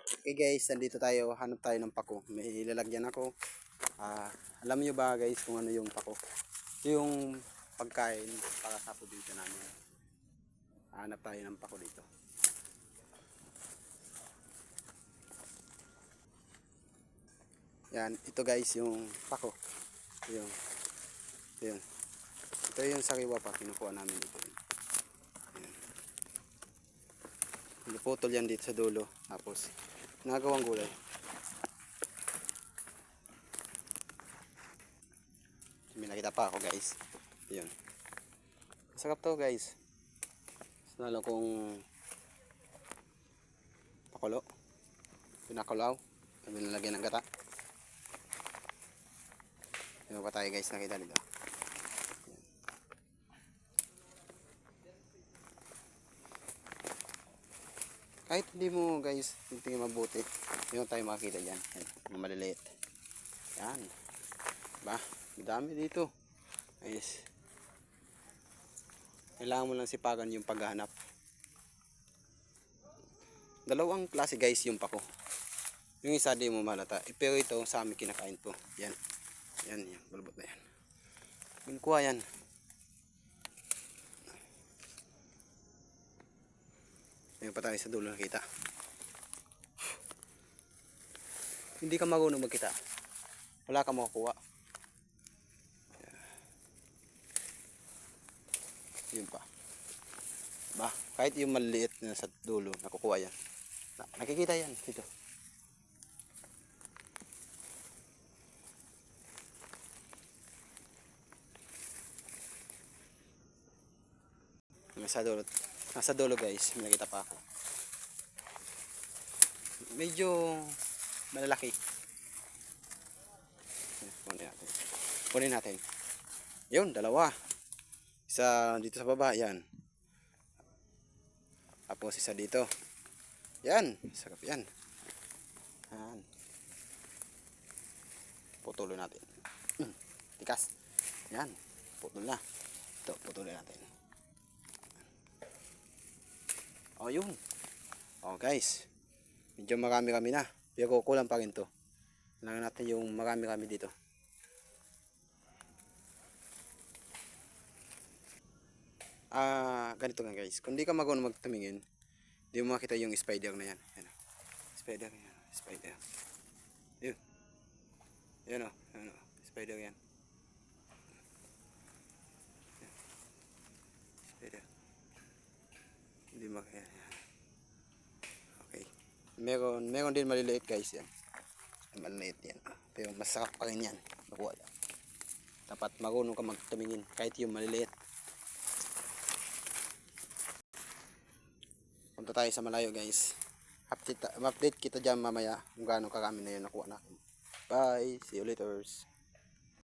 Okay guys, nandito tayo, hanap tayo ng pako. May ilalagyan ako. Alam nyo ba guys kung ano yung pako? Ito yung pagkain para sa probinsya namin. Hanap tayo ng pako dito. Yan, ito guys yung pako. Yung, yun. Ito yung sariwa pa, kinukuha namin dito. Pinuputol yan dito sa dulo. Tapos, nagawang gulay. May nakita pa ako guys. Yun. Masarap to guys. Lalo kung pakulo. Pinakulaw. Kami nalagyan ng gata. Yun pa tayo guys nakita dito. Kahit hindi mo guys tingin mabuti, yun tayo makikita dyan. Yan, maliliit. Yan. Ba, madami dito. Ayos. Kailangan mo lang sipagan yung paghahanap. Dalawang klase guys yung pako. Yung isa di mo malata. Pero ito sa amin kinakain to. Yan. Yan, yan. Balbot na yan. Kinukuha yan. Ayun pa tayo sa dulo nakita. Hindi ka marunong magkita. Wala ka makukuha. Yun pa. Ba, kahit yung maliliit na sa dulo, nakukuha yan. Nakikita yan dito. Nasa dulo guys, may nakita pa ako. Medyo malalaki. Kunin natin. Yun, dalawa. Isa dito sa baba, yan. Tapos isa dito. Yan, sarap yan. Yan. Putulin natin. Tikas. Yan, putol na. Ito, putulin natin. Oh, yun. Oh, guys. Medyo marami-rami na. Pero kulang pa rin to. Kailangan natin yung marami-rami dito. Ganito nga guys. Kung di ka marunong magtumingin, di mo makita yung spider na yan. Yan. Spider yan. Spider. Yun. Yan o. Yan o. Spider yan. Spider. Hindi makita. Okay. Meron din maliliit guys yan. Maliliit yan. Pero masarap pa rin yan. Nakuha yan. Dapat marunong ka magtumingin kahit yung maliliit. Punta tayo sa malayo guys. Update kita dyan mamaya kung gaano karami na yun nakuha natin. Bye. See you later.